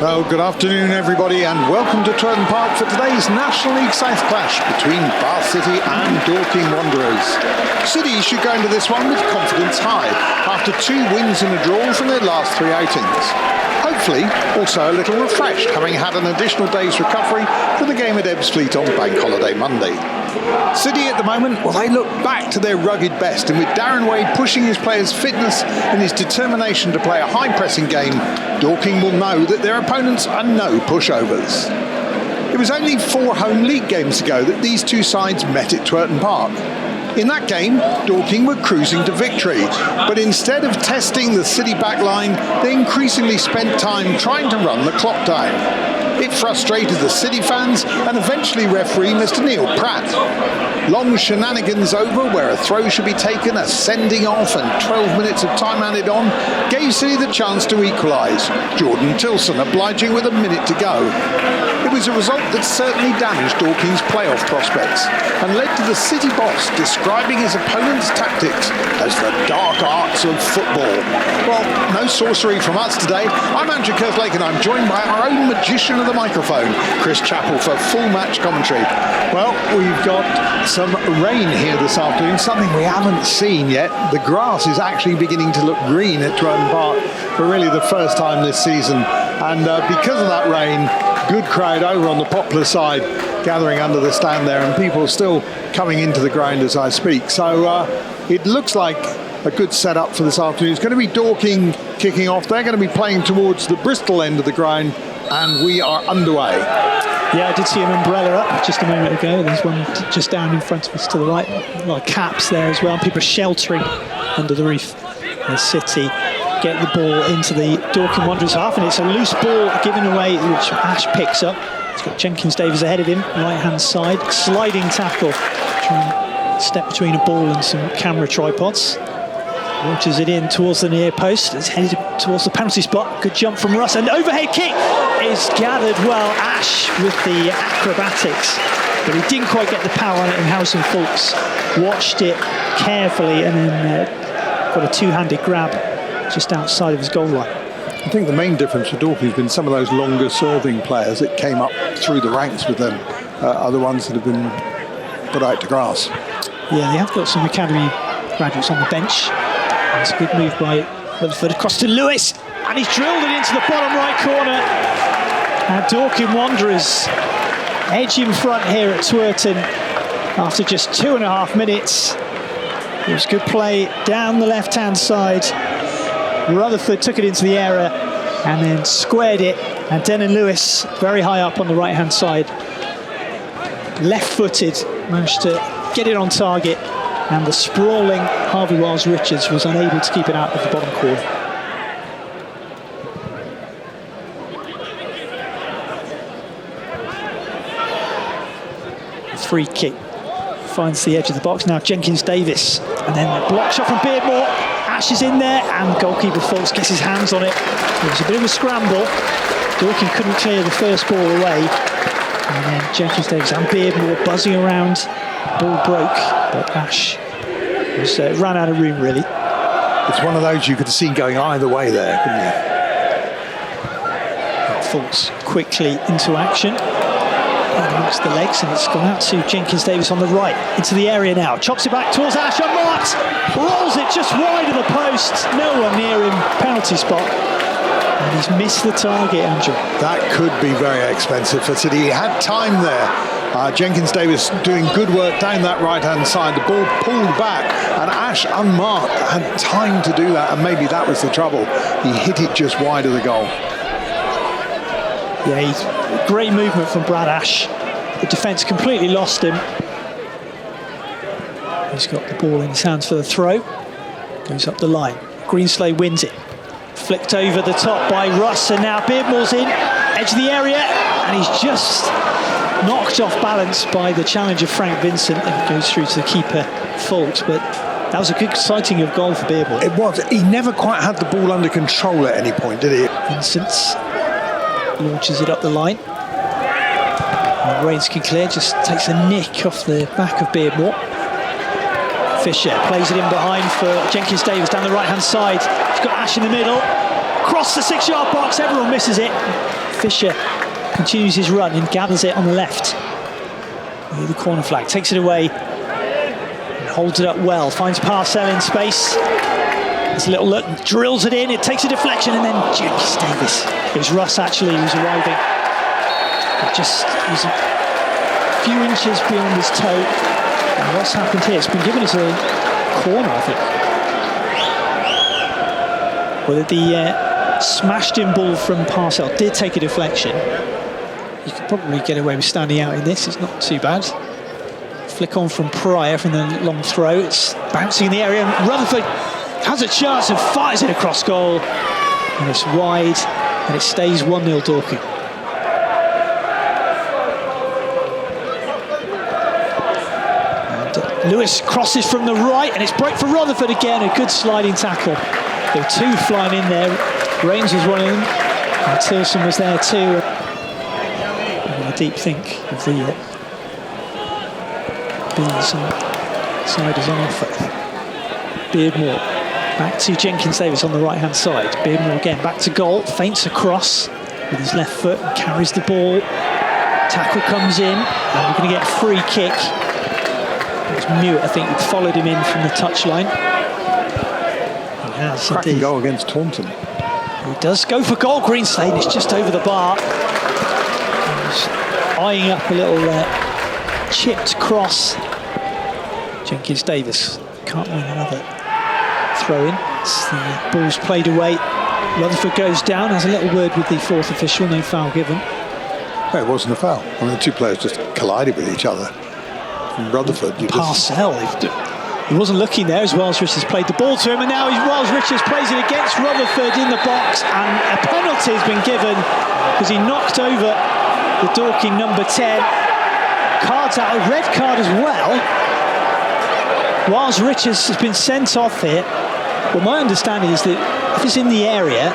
Well, good afternoon, everybody, and welcome to 𝗛𝗚𝗛𝗛𝗧𝗏 Park for today's National League South clash between Bath City and Dorking Wanderers. City should go into this one with confidence high after 2 wins and a draw from their last 3 outings. Hopefully, also a little refreshed, having had an additional day's recovery for the game at 𝗛𝗚𝗛𝗏 on Bank Holiday Monday. City at the moment, well, they look back to their rugged best, and with Darren Wade pushing his players' fitness and his determination to play a high-pressing game, Dorking will know that their opponents are no pushovers. It was only 4 home league games ago that these two sides met at 𝗛𝗚𝗛𝗏 Park. In that game, Dorking were cruising to victory, but instead of testing the City backline, they increasingly spent time trying to run the clock down. It frustrated the City fans and eventually referee Mr. Neil Pratt. Long shenanigans over where a throw should be taken, a sending off and 12 minutes of time added on gave City the chance to equalise, Jordan Tilson obliging with a minute to go. It was a result that certainly damaged Dorking's playoff prospects and led to the City boss describing his opponent's tactics as the dark arts of football. Well, no sorcery from us today. I'm Andrew Kerslake and I'm joined by our own magician of the microphone, Chris Chappell, for full match commentary. Well, we've got some rain here this afternoon, something we haven't seen yet. The grass is actually beginning to look green at 𝗛𝗚𝗛𝗏 Park for really the first time this season. And because of that rain, good crowd over on the Poplar side gathering under the stand there, and people still coming into the ground as I speak. So it looks like a good setup for this afternoon. It's going to be Dorking kicking off. They're going to be playing towards the Bristol end of the ground, and we are underway. Yeah, I did see an umbrella up just a moment ago. There's one just down in front of us to the right. A lot of caps there as well. People are sheltering under the roof. The City get the ball into the Dorking Wanderers half, and it's a loose ball given away, which Ash picks up. He's got Jenkins Davies ahead of him, right-hand side. Sliding tackle. Trying to step between a ball and some camera tripods. Launches it in towards the near post. It's headed towards the penalty spot. Good jump from Russ, and overhead kick is gathered well. Ash with the acrobatics, but he didn't quite get the power on it, and Harrison Fulks watched it carefully and then got a two-handed grab just outside of his goal line. I think the main difference for Dorking has been some of those longer serving players that came up through the ranks with them are the ones that have been put out to grass. Yeah, they have got some academy graduates on the bench. It's a good move by Rutherford across to Lewis, and he's drilled it into the bottom right corner. And Dorking Wanderers edge in front here at 𝗛𝗚𝗛𝗏 after just 2.5 minutes. It was good play down the left-hand side. Rutherford took it into the area and then squared it, and Denan Lewis very high up on the right-hand side, left-footed, managed to get it on target, and the sprawling Harvey Wiles-Richards was unable to keep it out of the bottom corner. The free kick finds the edge of the box. Now Jenkins Davies, and then a block shot from Beardmore. Ash is in there, and goalkeeper Fulks gets his hands on it. It was a bit of a scramble. Dorking couldn't clear the first ball away, and then Jenkins Davies and Beardmore buzzing around. Ball broke, but Ash was, ran out of room, really. It's one of those you could have seen going either way there, couldn't you? Fulks quickly into action. And amongst the legs, and it's gone out to Jenkins Davies on the right, into the area now. Chops it back towards Ash, unmarked, rolls it just wide of the post. No one near him, penalty spot. And he's missed the target, Andrew. That could be very expensive for City. He had time there. Jenkins Davies doing good work down that right-hand side. The ball pulled back, and Ash, unmarked, had time to do that, and maybe that was the trouble. He hit it just wide of the goal. Yeah, great movement from Brad Ash. The defence completely lost him. He's got the ball in his hands for the throw. Goes up the line. Greenslade wins it. Flicked over the top by Russ, and now Beardmore's in, edge of the area, and he's just knocked off balance by the challenge of Frank Vincent, and it goes through to the keeper, Fulks. But that was a good sighting of goal for Beardmore. It was. He never quite had the ball under control at any point, did he? Vincent launches it up the line. And Reigns can clear, just takes a nick off the back of Beardmore. Fisher plays it in behind for Jenkins Davies down the right-hand side. He's got Ash in the middle. Across the 6-yard box, everyone misses it. Fisher continues his run and gathers it on the left. Near the corner flag, takes it away and holds it up well, finds 𝗛𝗚𝗚𝗛𝗚𝗏 in space. There's a little look, drills it in, it takes a deflection, and then Jenkins Davis. It was Russ actually who was arriving. He was a few inches beyond his toe. And what's happened here? It's been given as a corner, I think. Whether the smashed in ball from 𝗛𝗚𝗚𝗛𝗏 did take a deflection, you could probably get away with standing out in this. It's not too bad. Flick on from Pryor from the long throw. It's bouncing in the area. Rutherford has a chance and fires it across goal. And it's wide, and it stays 1-0 Dorking. And Lewis crosses from the right, and it's break for Rutherford again. A good sliding tackle. There were two flying in there. Rains was one of them, and Tilson was there too. A deep think of the Bills and siders on offer. Beardmore back to Jenkins Davis on the right hand side. Beardmore again back to goal, feints across with his left foot and carries the ball. Tackle comes in, and we're going to get a free kick. It was 𝗛𝗚𝗚𝗛𝗏, I think, who followed him in from the touchline. He has cracking goal against Taunton. He does go for goal, Greenslade. It's just over the bar. He's eyeing up a little chipped cross. Jenkins Davis can't win another throw in. The ball's played away. Rutherford goes down, has a little word with the fourth official, no foul given. Well, it wasn't a foul. I mean, the two players just collided with each other. From Rutherford, 𝗛𝗚𝗚𝗛𝗏, he wasn't looking there as Wells Richards played the ball to him, and now Wells Richards plays it against Rutherford in the box, and a penalty has been given because he knocked over the Dorking number 10. Cards out, a red card as well. Wells Richards has been sent off here. Well, my understanding is that if it's in the area,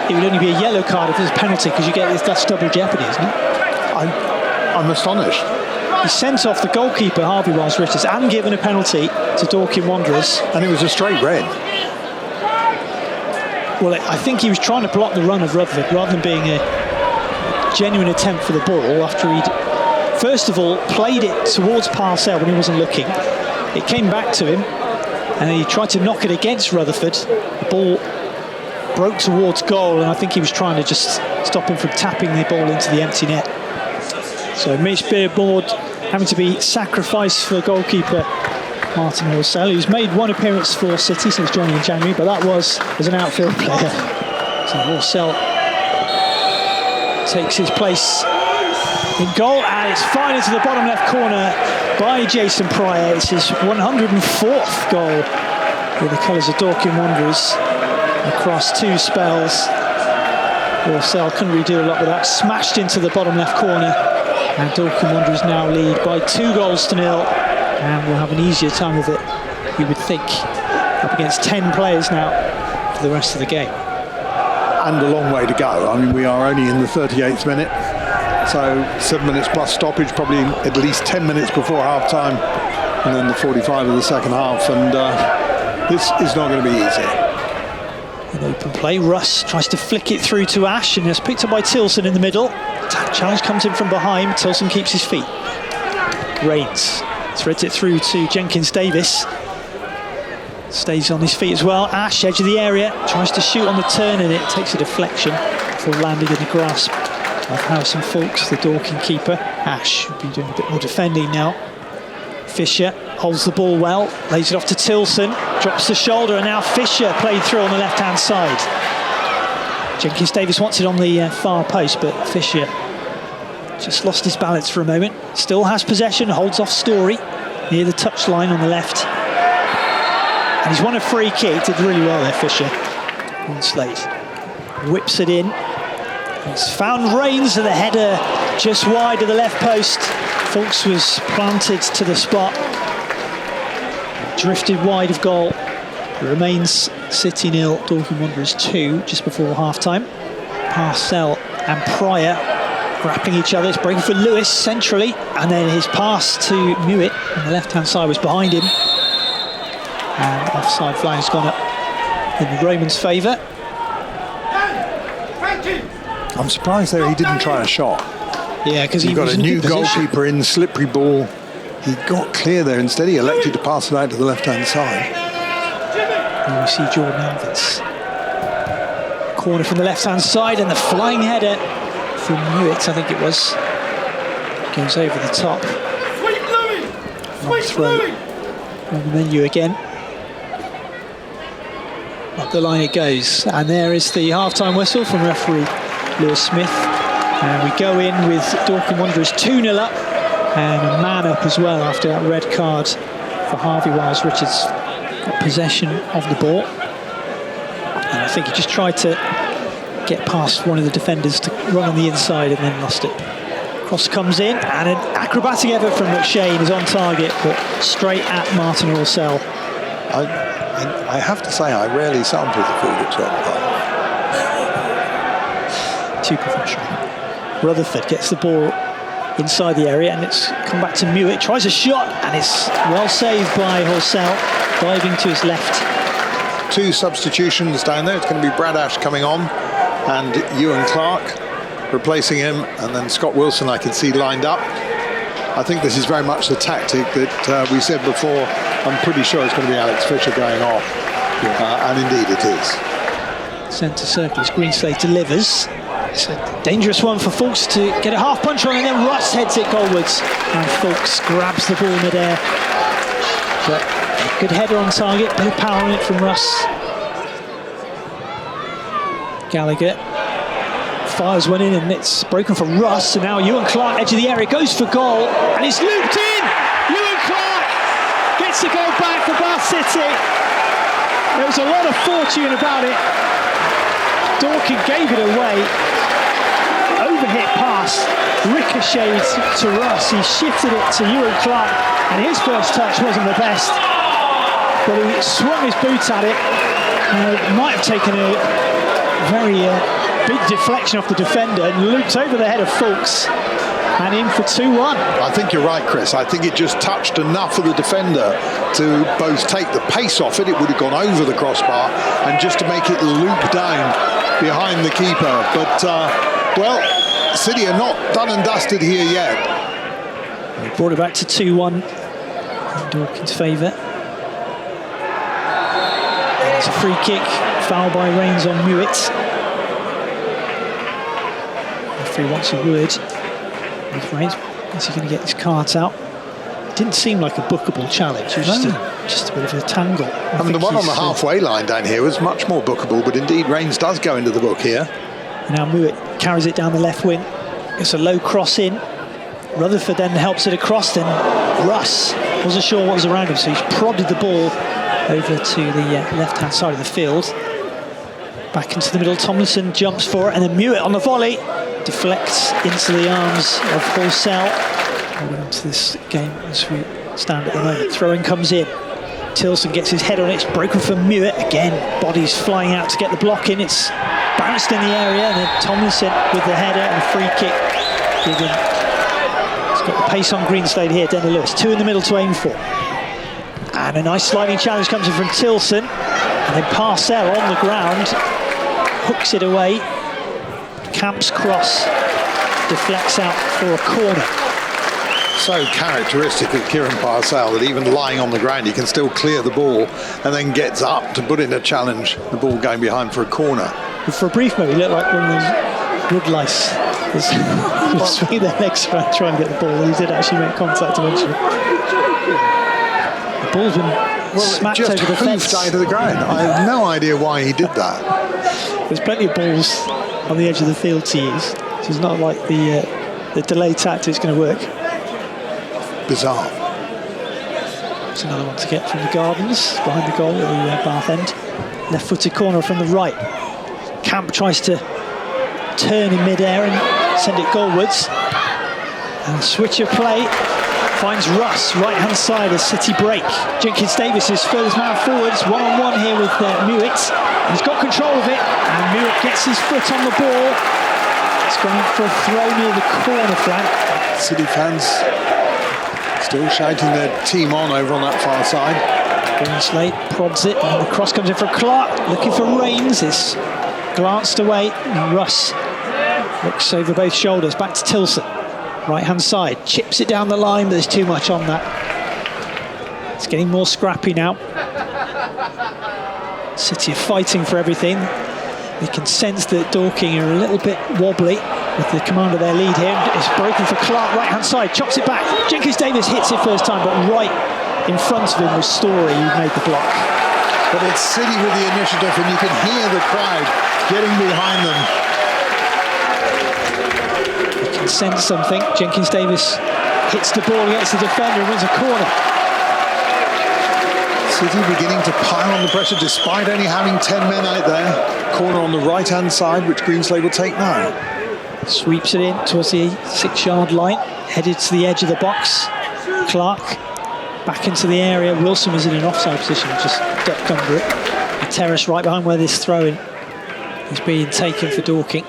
it would only be a yellow card if it's a penalty, because you get that's double jeopardy, isn't it? I'm astonished. He sent off the goalkeeper, Harvey Wells Richards, and given a penalty to Dorking Wanderers. And it was a straight red. Well, I think he was trying to block the run of Rutherford rather than being a genuine attempt for the ball after he'd, first of all, played it towards 𝗛𝗚𝗚𝗛𝗏 when he wasn't looking. It came back to him, and then he tried to knock it against Rutherford. The ball broke towards goal, and I think he was trying to just stop him from tapping the ball into the empty net. So Mitch Beardmore having to be sacrificed for goalkeeper Martin Horsell, who's made one appearance for City since joining in January, but that was as an outfield player. So Horsell takes his place in goal, and it's fired into the bottom left corner by Jason Pryor. It's his 104th goal with the colours of Dorking Wanderers across two spells. Horsell couldn't really do a lot with that. Smashed into the bottom left corner, and Dorking Wanderers now lead by 2-0, and will have an easier time of it, you would think, up against 10 players now for the rest of the game. And a long way to go. I mean, we are only in the 38th minute, so 7 minutes plus stoppage, probably at least 10 minutes before half-time, and then the 45 of the second half, and this is not going to be easy. An open play, Russ tries to flick it through to Ash, and it's picked up by Tilson in the middle. Challenge comes in from behind, Tilson keeps his feet. Rains threads it through to Jenkins Davis. Stays on his feet as well. Ash, edge of the area, tries to shoot on the turn, and it takes a deflection before landing in the grasp of Harrison Fawkes, the Dorking keeper. Ash will be doing a bit more defending now. Fisher holds the ball well, lays it off to Tilson, drops the shoulder, and now Fisher played through on the left-hand side. Jenkins Davis wants it on the far post, but Fisher just lost his balance for a moment. Still has possession, holds off Story near the touchline on the left. And he's won a free kick, did really well there, Fisher. On Slade. Whips it in. He's found Rains, and the header just wide of the left post. Fawkes was planted to the spot. Drifted wide of goal. It remains City 0, Dorking Wanderers 2, just before half-time. 𝗛𝗚𝗚𝗛𝗏 and Pryor grappling each other. It's breaking for Lewis centrally, and then his pass to 𝗛𝗚𝗚𝗛𝗏 on the left-hand side was behind him. And offside flag's gone up in the Romans' favour. I'm surprised there he didn't try a shot. Yeah, because You've got a new goalkeeper in, slippery ball. He got clear there. Instead, he elected to pass it out to the left-hand side. And we see Jordan Alvarez. Corner from the left-hand side, and the flying header from 𝗚𝗚𝗚𝗛𝗚𝗏, I think it was. Goes over the top. Long throw on the menu again. Up the line it goes, and there is the half-time whistle from referee Lewis Smith. And we go in with Dorking Wanderers 2-0 up, and a man up as well after that red card for Harvey whilst Richards got possession of the ball. And I think he just tried to get past one of the defenders to run on the inside and then lost it. Cross comes in, and an acrobatic effort from McShane is on target, but straight at Martin Roussel. I have to say, I rarely sample the food at Chappell. Too professional. Rutherford gets the ball inside the area, and it's come back to 𝗚𝗚𝗚𝗛𝗏, tries a shot, and it's well saved by Roussel, diving to his left. 2 substitutions down there. It's going to be Brad Ash coming on, and Ewan Clark replacing him, and then Scott Wilson I can see lined up. I think this is very much the tactic that we said before. I'm pretty sure it's going to be Alex Fisher going off, and indeed it is. Centre circle as Greenslade delivers. It's a dangerous one for Fulks to get a half punch on, and then Russ heads it goalwards, and Fulks grabs the ball mid-air. But a good header on target, bit of power on it from Russ. Gallagher fires one in, and it's broken for Russ, and now Ewan Clark, edge of the area, goes for goal, and it's looped in! Ewan Clark gets the goal back for Bath City. There was a lot of fortune about it. Dorking gave it away. Overhit pass, ricocheted to Russ. He shifted it to Ewan Clark, and his first touch wasn't the best, but he swung his boots at it. Might have taken a very big deflection off the defender and looped over the head of Fulks and in for 2-1. I think you're right, Chris. I think it just touched enough of the defender to both take the pace off it, it would have gone over the crossbar, and just to make it loop down behind the keeper. But, well, City are not done and dusted here yet. They brought it back to 2-1 in Dorking's favour. It's a free kick, foul by Rains on 𝗚𝗚𝗚𝗛𝗏. Referee wants a word with Rains. Is he going to get his cards out? Didn't seem like a bookable challenge. It was just a bit of a tangle. I mean, the one on the halfway line down here was much more bookable, but indeed Rains does go into the book here. Now 𝗚𝗚𝗚𝗛𝗏 carries it down the left wing. It's a low cross in. Rutherford then helps it across. Then Russ wasn't sure what was around him, so he's prodded the ball over to the left-hand side of the field. Back into the middle. Tomlinson jumps for it, and then 𝗚𝗚𝗚𝗛𝗏 on the volley deflects into the arms of Roussel. Going into this game as we stand at the moment. Throw-in comes in. Tilson gets his head on it. It's broken for 𝗚𝗚𝗚𝗛𝗏. Again, bodies flying out to get the block in. It's bounced in the area, and then Tomlinson with the header and a free kick given. He's got the pace on Greenslade here, Denny Lewis. 2 in the middle to aim for. And a nice sliding challenge comes in from Tilson. And then Parcell on the ground hooks it away. Camp's cross deflects out for a corner. So characteristic of Kieran Parcell that even lying on the ground he can still clear the ball and then gets up to put in a challenge, the ball going behind for a corner. For a brief moment, he looked like one of those woodlice. He was swinging their legs around trying to get the ball, and he did actually make contact eventually. The ball's been smacked over the fence. Just to the ground. I have no idea why he did that. There's plenty of balls on the edge of the field to use, so it's not like the delay tactic's going to work. Bizarre. It's another one to get from the Gardens, behind the goal at the Bath end. Left-footed corner from the right. Camp tries to turn in mid-air and send it goalwards. And switch of play finds Russ, right-hand side as City break. Jenkins Davis is furthest man forwards, one-on-one here with 𝗚𝗚𝗚𝗛𝗏. He's got control of it, and 𝗚𝗚𝗚𝗛𝗏 gets his foot on the ball. It's gone for a throw near the corner flag. City fans still shouting their team on over on that far side. Greenslade prods it, and the cross comes in from Clark, looking for Rains. It's glanced away, and Russ Looks over both shoulders, back to Tilson. Right-hand side, chips it down the line, but there's too much on that. It's getting more scrappy now. City are fighting for everything. You can sense that Dorking are a little bit wobbly with the command of their lead here. It's broken for Clark, right-hand side, chops it back. Jenkins-Davis hits it first time, but right in front of him was Story, who made the block. But it's City with the initiative, and you can hear the crowd getting behind them. You can sense something. Jenkins-Davis hits the ball against the defender and wins a corner. City beginning to pile on the pressure despite only having 10 men out there. Corner on the right-hand side, which Greenslade will take now. Sweeps it in towards the 6-yard line, headed to the edge of the box. Clark back into the area. Wilson was in an offside position, just ducked under it. The terrace right behind where this throw-in is being taken for Dorking.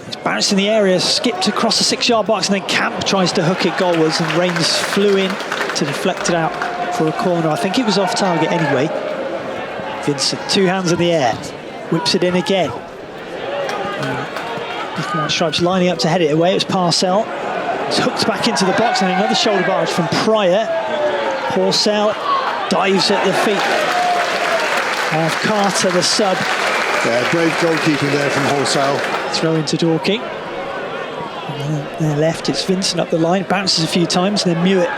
It's bounced in the area, skipped across the 6-yard box, and then Camp tries to hook it goalwards, and Rains flew in to deflect it out for a corner. I think it was off target anyway. Vincent, 2 hands in the air, whips it in again. Black and white stripes lining up to head it away. It was Parcell. It's hooked back into the box, and another shoulder barrage from Pryor. Parcell dives at the feet of Carter, the sub. Yeah, brave goalkeeping there from Horsell. Throw into Dorking. There left, it's Vincent up the line, bounces a few times, and then Mewett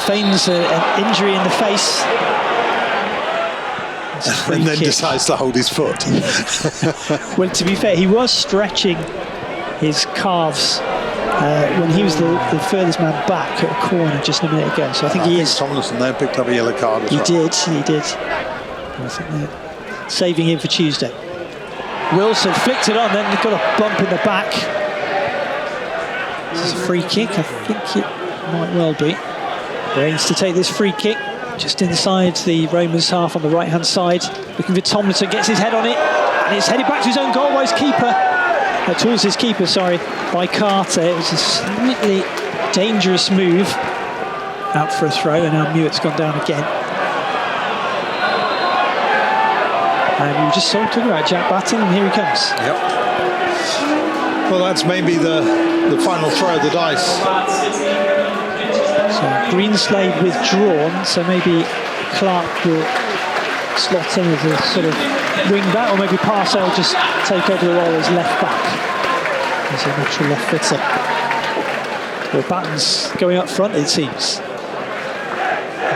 feigns an injury in the face. And then decides to hold his foot. Well, to be fair, he was stretching his calves when he was the furthest man back at a corner just a minute ago. So I think he is. Tomlinson there picked up a yellow card as well. He did. I think they're saving him for Tuesday. Wilson flicked it on, then got a bump in the back. This is a free kick, I think it might well be. Rains to take this free kick, just inside the Romans half on the right-hand side. Looking for Tomlinson, gets his head on it, and it's headed back to his own goal by his keeper. Towards his keeper, sorry, by Carter. It was a slightly dangerous move. Out for a throw, and now Mewett's gone down again. And we were just talking about Jack Batten, and here he comes. Yep. Well, that's maybe the final throw of the dice. So Greenslade withdrawn, so maybe Clark will slot in as a sort of wing back, or maybe Parcell just take over the role as left back. As a natural left footer. Well, Batten's going up front, it seems.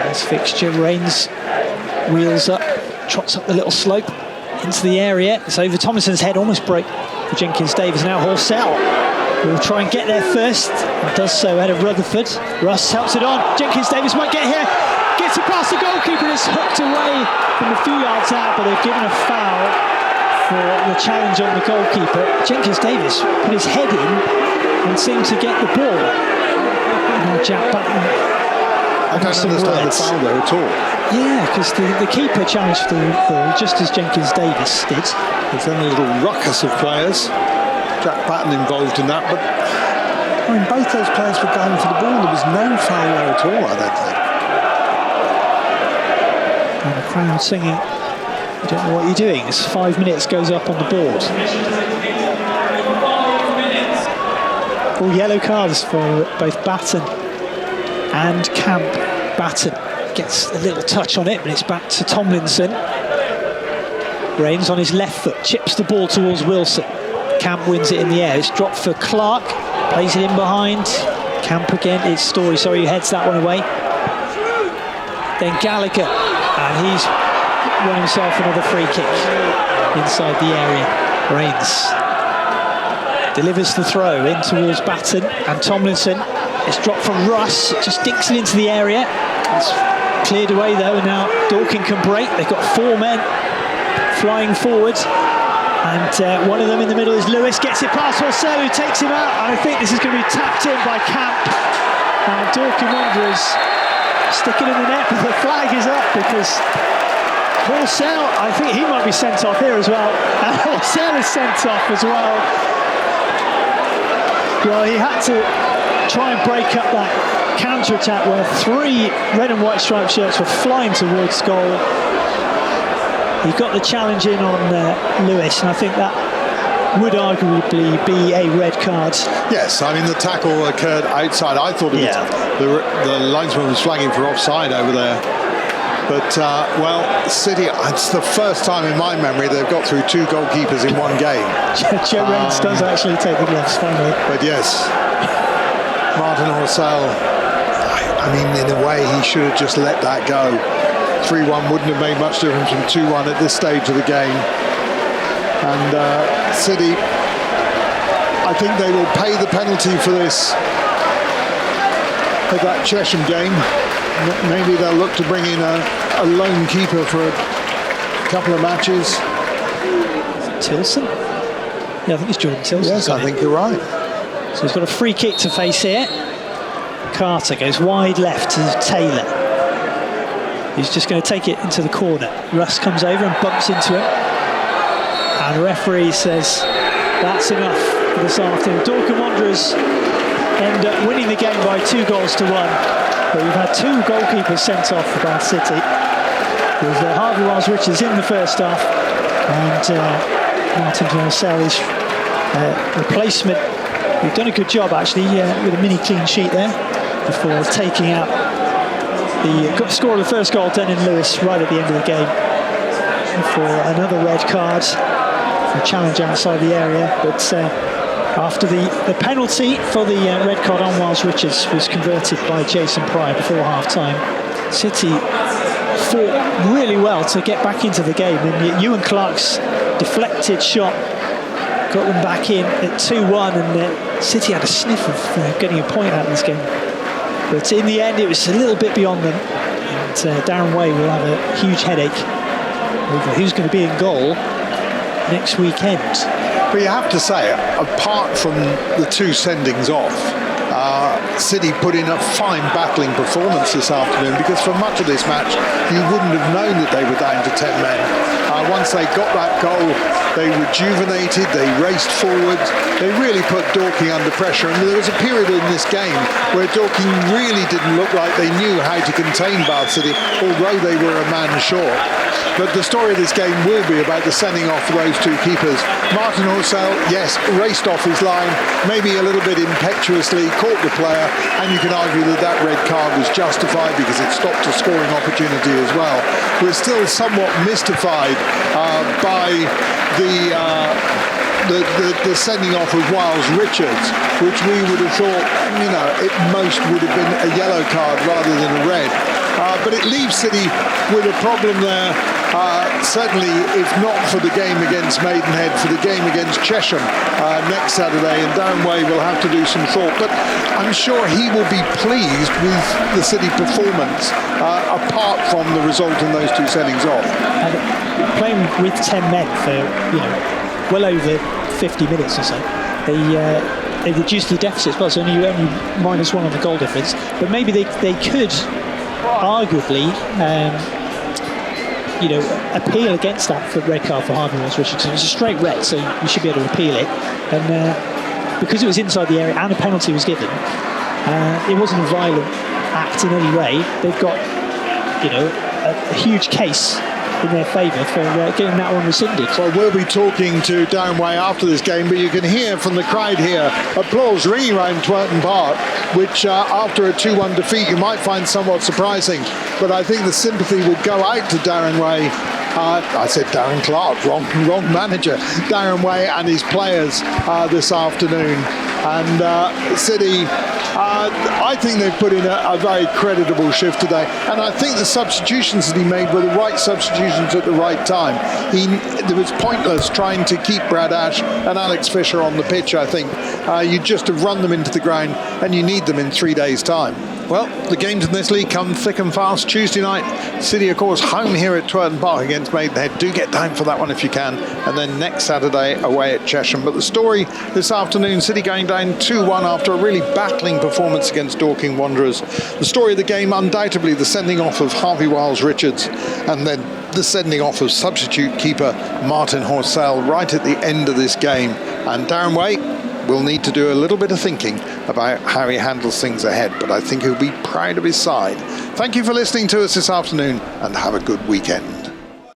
This fixture, Rains wheels up, trots up the little slope into the area. It's over Tomlinson's head, almost break for Jenkins-Davis. Now Horsell will try and get there first, and does so ahead of Rutherford. Russ helps it on. Jenkins-Davis might get here, gets it past the goalkeeper, and it's hooked away from a few yards out, but they've given a foul for the challenge on the goalkeeper. Jenkins-Davis put his head in and seemed to get the ball. Now Jack Batten. I don't understand the foul there at all. Yeah, because the keeper challenged for the ball just as Jenkins-Davis did. There's then a little ruckus of players. Jack Batten involved in that, but I mean, both those players were going for the ball. There was no foul there at all, I don't think. And the crowd singing, "You don't know what you're doing." It's 5 minutes goes up on the board. All yellow cards for both Batten and Camp. Batten gets a little touch on it, but it's back to Tomlinson. Rains on his left foot, chips the ball towards Wilson. Camp wins it in the air. It's dropped for Clark, plays it in behind. Camp again, it's Story, sorry, he heads that one away. Then Gallagher, and he's won himself another free kick inside the area. Rains delivers the throw in towards Batten and Tomlinson. It's dropped from Russ, it just dinks it into the area. It's cleared away though, and now Dorking can break. They've got 4 men flying forward, and one of them in the middle is Lewis, gets it past Horsell, who takes him out, and I think this is going to be tapped in by Camp. And Dorking Wanderers sticking in the net, but the flag is up because Horsell, I think he might be sent off here as well, and Horsell is sent off as well. Well, he had to try and break up that counter-attack where 3 red and white striped shirts were flying towards goal. He got the challenge in on Lewis, and I think that would arguably be a red card. Yes, I mean the tackle occurred outside. I thought the linesman was flagging for offside over there. But, well, City, it's the first time in my memory they've got through 2 goalkeepers in one game. Joe Rents does actually take the gloves, finally. But yes, Martin 𝗚𝗛𝗚𝗛𝗧𝗦, I mean, in a way, he should have just let that go. 3-1 wouldn't have made much difference from 2-1 at this stage of the game. And City, I think they will pay the penalty for this at that Chesham game. Maybe they'll look to bring in a lone keeper for a couple of matches. Tilson? Yeah, I think it's Jordan Tilson. Yes, I think you're right. So he's got a free kick to face here. Carter goes wide left to Taylor. He's just going to take it into the corner. Russ comes over and bumps into him. And the referee says that's enough for this afternoon. Dorking Wanderers end up winning the game by 2-1. But we've had 2 goalkeepers sent off for Bath City. There was 𝗛𝗚𝗛𝗚𝗛𝗧𝗦 in the first half, and Martin 𝗚𝗚𝗛𝗚𝗛𝗧𝗏's replacement. We've done a good job actually with a mini clean sheet there before taking out the score of the first goal, Dennis Lewis, right at the end of the game for another red card for a challenge outside the area. But after the penalty for the red card on 𝗛𝗚𝗛𝗚𝗛𝗧𝗏 was converted by Jason Pryor before half-time, City fought really well to get back into the game, and Ewan Clark's deflected shot got them back in at 2-1, and City had a sniff of getting a point out of this game. But in the end, it was a little bit beyond them, and Darren Way will have a huge headache over who's going to be in goal next weekend. But you have to say, apart from the 2 sendings off, City put in a fine battling performance this afternoon, because for much of this match you wouldn't have known that they were down to 10 men. Once they got that goal, they rejuvenated, they raced forward, they really put Dorking under pressure. And there was a period in this game where Dorking really didn't look like they knew how to contain Bath City, although they were a man short. But the story of this game will be about the sending off of those 2 keepers. Martin 𝗚𝗚𝗛𝗚𝗛𝗧𝗏, yes, raced off his line, maybe a little bit impetuously, caught the player, and you can argue that that red card was justified because it stopped a scoring opportunity as well. We're still somewhat mystified by the sending off of Wiles Richards, which we would have thought, you know, at most would have been a yellow card rather than a red. But it leaves City with a problem there, certainly if not for the game against Maidenhead, for the game against Chesham next Saturday, and Darren Way will have to do some thought. But I'm sure he will be pleased with the City performance, apart from the result in those 2 sendings off. And playing with 10 men for, you know, well over 50 minutes or so, they reduced the deficit as well, so only -1 on the goal difference. But maybe they could arguably you know, appeal against that for red card for 𝗛𝗚𝗛𝗚𝗛𝗚𝗏. It was a straight red, so you should be able to appeal it. And because it was inside the area and a penalty was given, it wasn't a violent act in any way. They've got, you know, a huge case in their favour for getting that one rescinded. Well, we'll be talking to Darren Way after this game, but you can hear from the crowd here applause ringing around Twerton Park, which after a 2-1 defeat you might find somewhat surprising, but I think the sympathy will go out to Darren Way. I said Darren Clark, wrong manager. Darren Way and his players this afternoon. And City, I think they've put in a very creditable shift today, and I think the substitutions that he made were the right substitutions at the right time. It was pointless trying to keep Brad Ash and Alex Fisher on the pitch. I think you just have run them into the ground, and you need them in 3 days' time. Well, the games in this league come thick and fast. Tuesday night, City, of course, home here at Twerton Park against Maidenhead. Do get down for that one if you can. And then next Saturday, away at Chesham. But the story this afternoon, City going down 2-1 after a really battling performance against Dorking Wanderers. The story of the game, undoubtedly, the sending off of Harvey Wiles Richards, and then the sending off of substitute keeper Martin 𝗚𝗚𝗛𝗚𝗛𝗧𝗏 right at the end of this game. And Darren Way will need to do a little bit of thinking about how he handles things ahead, but I think he'll be proud of his side. Thank you for listening to us this afternoon, and have a good weekend.